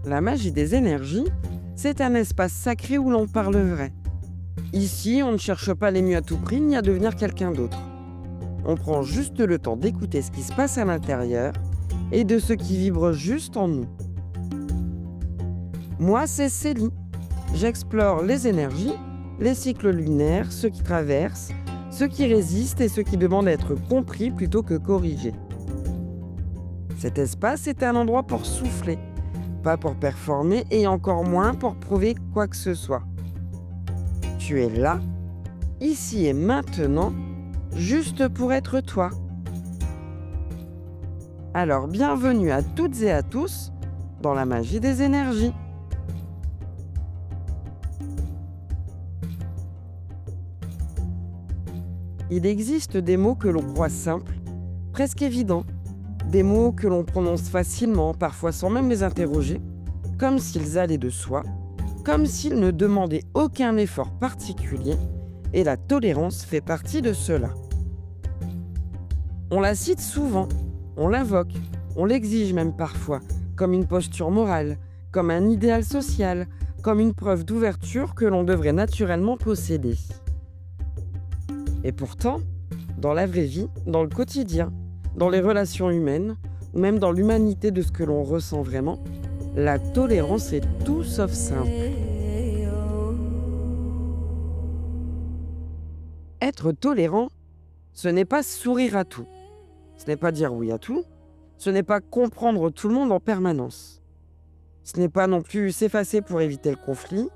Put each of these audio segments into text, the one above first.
La magie des énergies, c'est un espace sacré où l'on parle vrai. Ici, on ne cherche pas les mieux à tout prix ni à devenir quelqu'un d'autre. On prend juste le temps d'écouter ce qui se passe à l'intérieur et de ce qui vibre juste en nous. Moi, c'est Célie. J'explore les énergies, les cycles lunaires, ceux qui traversent, ceux qui résistent et ceux qui demandent à être compris plutôt que corrigés. Cet espace est un endroit pour souffler, pas pour performer et encore moins pour prouver quoi que ce soit. Tu es là, ici et maintenant, juste pour être toi. Alors bienvenue à toutes et à tous dans la magie des énergies. Il existe des mots que l'on croit simples, presque évidents, des mots que l'on prononce facilement, parfois sans même les interroger, comme s'ils allaient de soi, comme s'ils ne demandaient aucun effort particulier, et la tolérance fait partie de cela. On la cite souvent, on l'invoque, on l'exige même parfois, comme une posture morale, comme un idéal social, comme une preuve d'ouverture que l'on devrait naturellement posséder. Et pourtant, dans la vraie vie, dans le quotidien, dans les relations humaines, ou même dans l'humanité de ce que l'on ressent vraiment, la tolérance est tout sauf simple. Être tolérant, ce n'est pas sourire à tout, ce n'est pas dire oui à tout, ce n'est pas comprendre tout le monde en permanence. Ce n'est pas non plus s'effacer pour éviter le conflit,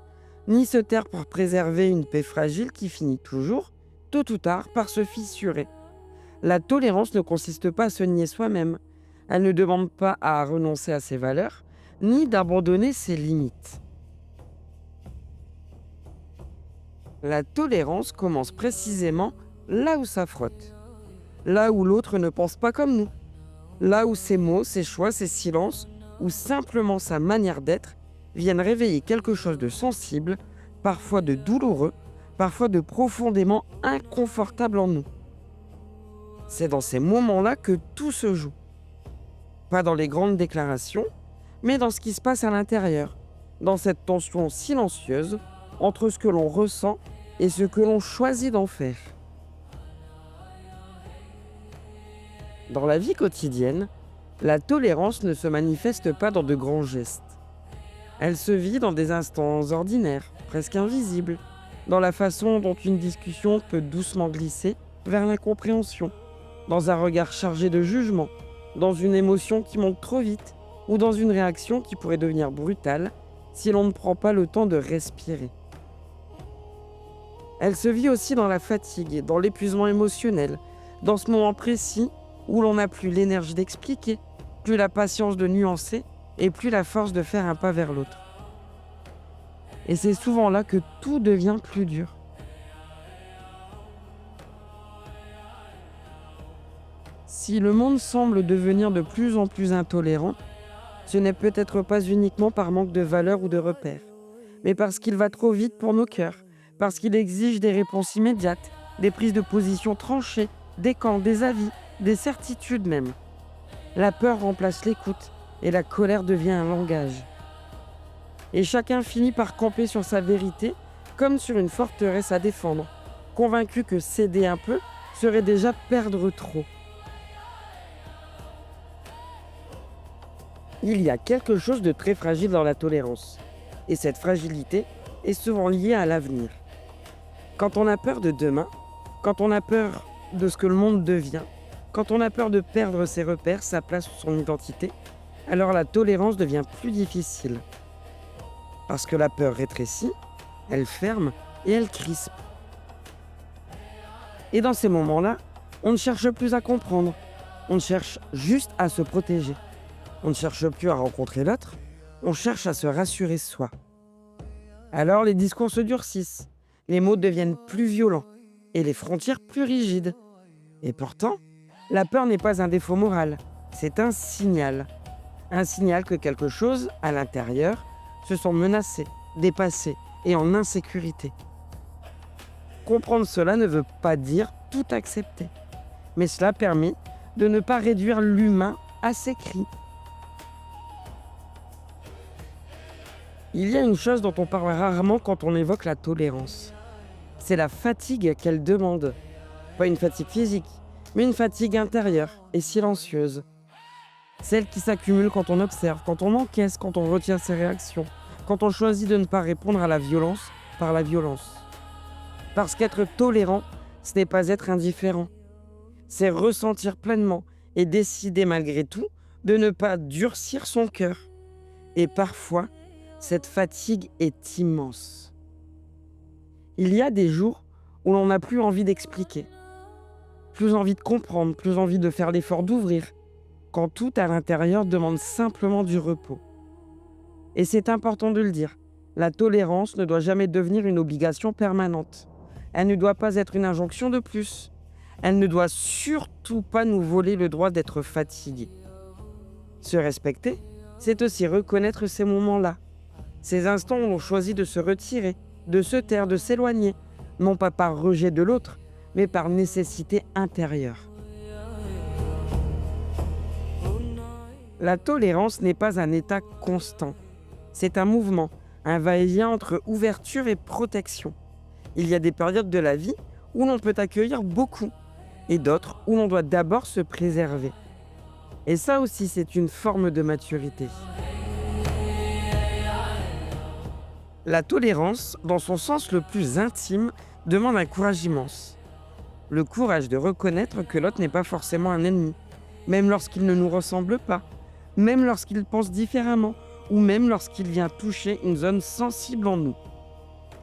ni se taire pour préserver une paix fragile qui finit toujours, tôt ou tard, par se fissurer. La tolérance ne consiste pas à se nier soi-même. Elle ne demande pas à renoncer à ses valeurs, ni d'abandonner ses limites. La tolérance commence précisément là où ça frotte. Là où l'autre ne pense pas comme nous. Là où ses mots, ses choix, ses silences, ou simplement sa manière d'être, viennent réveiller quelque chose de sensible, parfois de douloureux, parfois de profondément inconfortable en nous. C'est dans ces moments-là que tout se joue. Pas dans les grandes déclarations, mais dans ce qui se passe à l'intérieur, dans cette tension silencieuse entre ce que l'on ressent et ce que l'on choisit d'en faire. Dans la vie quotidienne, la tolérance ne se manifeste pas dans de grands gestes. Elle se vit dans des instants ordinaires, presque invisibles, dans la façon dont une discussion peut doucement glisser vers l'incompréhension, dans un regard chargé de jugement, dans une émotion qui monte trop vite ou dans une réaction qui pourrait devenir brutale si l'on ne prend pas le temps de respirer. Elle se vit aussi dans la fatigue, dans l'épuisement émotionnel, dans ce moment précis où l'on n'a plus l'énergie d'expliquer, plus la patience de nuancer et plus la force de faire un pas vers l'autre. Et c'est souvent là que tout devient plus dur. Si le monde semble devenir de plus en plus intolérant, ce n'est peut-être pas uniquement par manque de valeurs ou de repères, mais parce qu'il va trop vite pour nos cœurs, parce qu'il exige des réponses immédiates, des prises de position tranchées, des camps, des avis, des certitudes même. La peur remplace l'écoute et la colère devient un langage. Et chacun finit par camper sur sa vérité, comme sur une forteresse à défendre, convaincu que céder un peu serait déjà perdre trop. Il y a quelque chose de très fragile dans la tolérance, et cette fragilité est souvent liée à l'avenir. Quand on a peur de demain, quand on a peur de ce que le monde devient, quand on a peur de perdre ses repères, sa place ou son identité, alors la tolérance devient plus difficile. Parce que la peur rétrécit, elle ferme et elle crispe. Et dans ces moments-là, on ne cherche plus à comprendre, on cherche juste à se protéger. On ne cherche plus à rencontrer l'autre, on cherche à se rassurer soi. Alors les discours se durcissent, les mots deviennent plus violents et les frontières plus rigides. Et pourtant, la peur n'est pas un défaut moral, c'est un signal. Un signal que quelque chose, à l'intérieur, se sent menacé, dépassé et en insécurité. Comprendre cela ne veut pas dire tout accepter, mais cela permet de ne pas réduire l'humain à ses cris. Il y a une chose dont on parle rarement quand on évoque la tolérance. C'est la fatigue qu'elle demande. Pas une fatigue physique, mais une fatigue intérieure et silencieuse. Celle qui s'accumule quand on observe, quand on encaisse, quand on retient ses réactions, quand on choisit de ne pas répondre à la violence par la violence. Parce qu'être tolérant, ce n'est pas être indifférent. C'est ressentir pleinement et décider malgré tout de ne pas durcir son cœur. Et parfois, cette fatigue est immense. Il y a des jours où l'on n'a plus envie d'expliquer, plus envie de comprendre, plus envie de faire l'effort d'ouvrir, quand tout à l'intérieur demande simplement du repos. Et c'est important de le dire, la tolérance ne doit jamais devenir une obligation permanente. Elle ne doit pas être une injonction de plus. Elle ne doit surtout pas nous voler le droit d'être fatigué. Se respecter, c'est aussi reconnaître ces moments-là, ces instants où l'on choisit de se retirer, de se taire, de s'éloigner, non pas par rejet de l'autre, mais par nécessité intérieure. La tolérance n'est pas un état constant. C'est un mouvement, un va-et-vient entre ouverture et protection. Il y a des périodes de la vie où l'on peut accueillir beaucoup et d'autres où l'on doit d'abord se préserver. Et ça aussi, c'est une forme de maturité. La tolérance, dans son sens le plus intime, demande un courage immense. Le courage de reconnaître que l'autre n'est pas forcément un ennemi, même lorsqu'il ne nous ressemble pas, même lorsqu'il pense différemment, ou même lorsqu'il vient toucher une zone sensible en nous.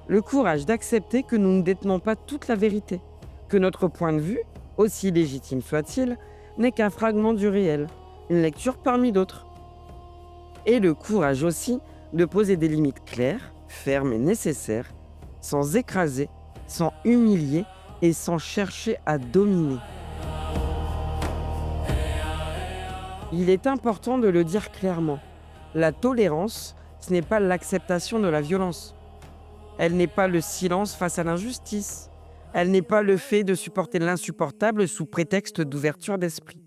Le courage d'accepter que nous ne détenons pas toute la vérité, que notre point de vue, aussi légitime soit-il, n'est qu'un fragment du réel, une lecture parmi d'autres. Et le courage aussi de poser des limites claires, fermes et nécessaires, sans écraser, sans humilier et sans chercher à dominer. Il est important de le dire clairement. La tolérance, ce n'est pas l'acceptation de la violence. Elle n'est pas le silence face à l'injustice. Elle n'est pas le fait de supporter l'insupportable sous prétexte d'ouverture d'esprit.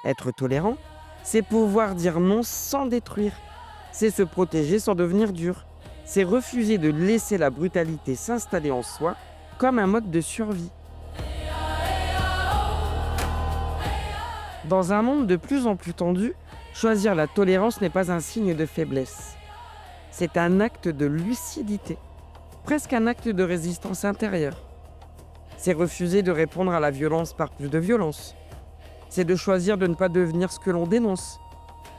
Être tolérant, c'est pouvoir dire non sans détruire. C'est se protéger sans devenir dur. C'est refuser de laisser la brutalité s'installer en soi comme un mode de survie. Dans un monde de plus en plus tendu, choisir la tolérance n'est pas un signe de faiblesse. C'est un acte de lucidité, presque un acte de résistance intérieure. C'est refuser de répondre à la violence par plus de violence. C'est de choisir de ne pas devenir ce que l'on dénonce.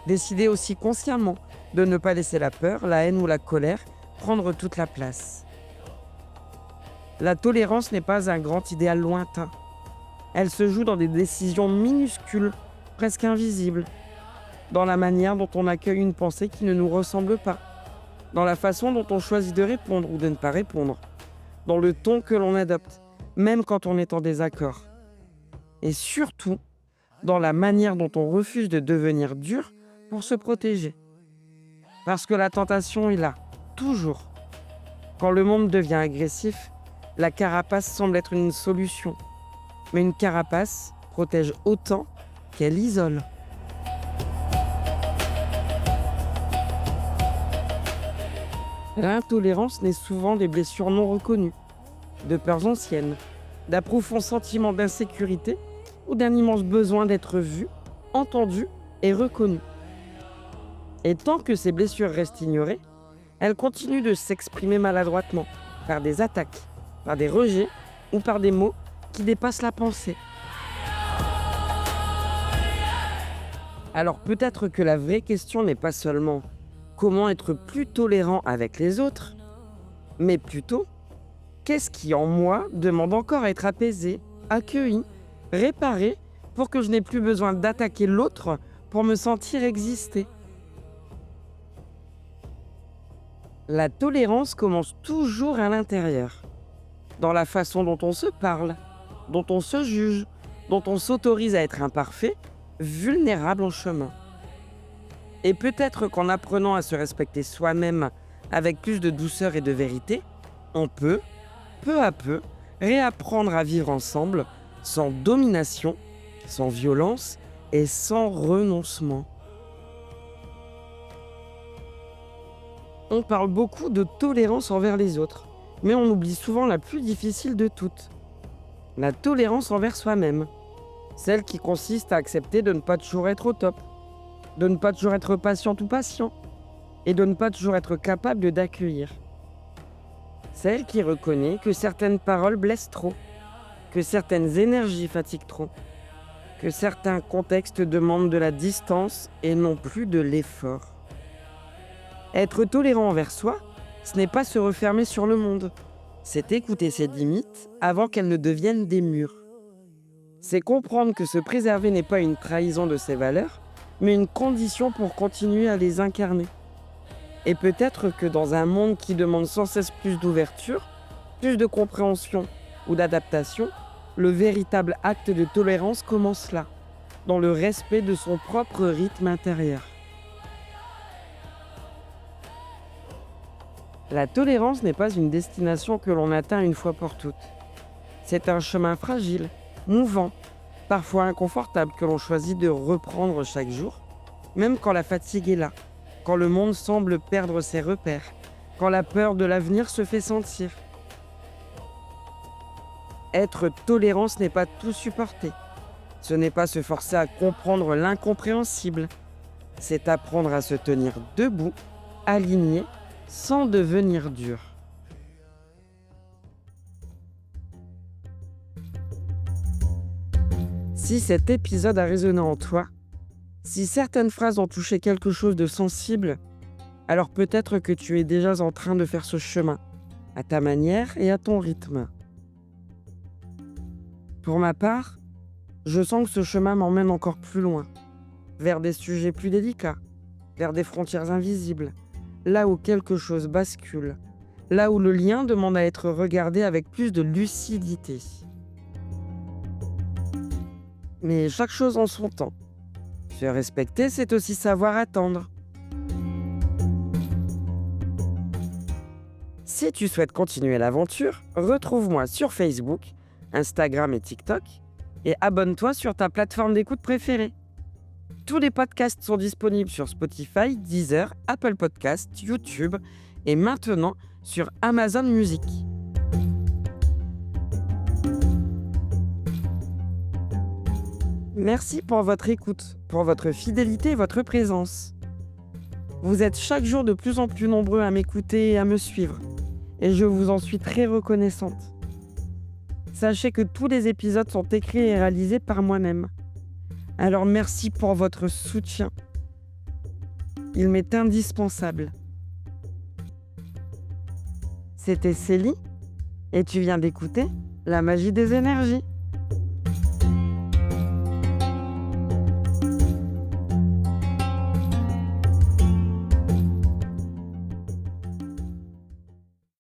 Décider aussi consciemment de ne pas laisser la peur, la haine ou la colère prendre toute la place. La tolérance n'est pas un grand idéal lointain. Elle se joue dans des décisions minuscules, presque invisibles, dans la manière dont on accueille une pensée qui ne nous ressemble pas, dans la façon dont on choisit de répondre ou de ne pas répondre, dans le ton que l'on adopte, même quand on est en désaccord. Et surtout, dans la manière dont on refuse de devenir dur pour se protéger. Parce que la tentation est là, toujours. Quand le monde devient agressif, la carapace semble être une solution. Mais une carapace protège autant qu'elle isole. L'intolérance naît souvent des blessures non reconnues, de peurs anciennes, d'un profond sentiment d'insécurité ou d'un immense besoin d'être vu, entendu et reconnu. Et tant que ces blessures restent ignorées, elles continuent de s'exprimer maladroitement, par des attaques, par des rejets ou par des mots qui dépassent la pensée. Alors peut-être que la vraie question n'est pas seulement comment être plus tolérant avec les autres, mais plutôt qu'est-ce qui en moi demande encore à être apaisé, accueilli, réparé pour que je n'ai plus besoin d'attaquer l'autre pour me sentir exister. La tolérance commence toujours à l'intérieur, dans la façon dont on se parle, dont on se juge, dont on s'autorise à être imparfait, vulnérable en chemin. Et peut-être qu'en apprenant à se respecter soi-même avec plus de douceur et de vérité, on peut, peu à peu, réapprendre à vivre ensemble sans domination, sans violence et sans renoncement. On parle beaucoup de tolérance envers les autres, mais on oublie souvent la plus difficile de toutes. La tolérance envers soi-même. Celle qui consiste à accepter de ne pas toujours être au top, de ne pas toujours être patiente ou patient, et de ne pas toujours être capable d'accueillir. Celle qui reconnaît que certaines paroles blessent trop, que certaines énergies fatiguent trop, que certains contextes demandent de la distance et non plus de l'effort. Être tolérant envers soi, ce n'est pas se refermer sur le monde, c'est écouter ses limites avant qu'elles ne deviennent des murs. C'est comprendre que se préserver n'est pas une trahison de ses valeurs, mais une condition pour continuer à les incarner. Et peut-être que dans un monde qui demande sans cesse plus d'ouverture, plus de compréhension ou d'adaptation, le véritable acte de tolérance commence là, dans le respect de son propre rythme intérieur. La tolérance n'est pas une destination que l'on atteint une fois pour toutes. C'est un chemin fragile, mouvant, parfois inconfortable que l'on choisit de reprendre chaque jour, même quand la fatigue est là, quand le monde semble perdre ses repères, quand la peur de l'avenir se fait sentir. Être tolérant, ce n'est pas tout supporter. Ce n'est pas se forcer à comprendre l'incompréhensible. C'est apprendre à se tenir debout, aligné, sans devenir dur. Si cet épisode a résonné en toi, si certaines phrases ont touché quelque chose de sensible, alors peut-être que tu es déjà en train de faire ce chemin, à ta manière et à ton rythme. Pour ma part, je sens que ce chemin m'emmène encore plus loin, vers des sujets plus délicats, vers des frontières invisibles, là où quelque chose bascule, là où le lien demande à être regardé avec plus de lucidité. Mais chaque chose en son temps. Se respecter, c'est aussi savoir attendre. Si tu souhaites continuer l'aventure, retrouve-moi sur Facebook, Instagram et TikTok, et abonne-toi sur ta plateforme d'écoute préférée. Tous les podcasts sont disponibles sur Spotify, Deezer, Apple Podcasts, YouTube et maintenant sur Amazon Music. Merci pour votre écoute, pour votre fidélité et votre présence. Vous êtes chaque jour de plus en plus nombreux à m'écouter et à me suivre, et je vous en suis très reconnaissante. Sachez que tous les épisodes sont écrits et réalisés par moi-même. Alors merci pour votre soutien. Il m'est indispensable. C'était Célie, et tu viens d'écouter La magie des énergies.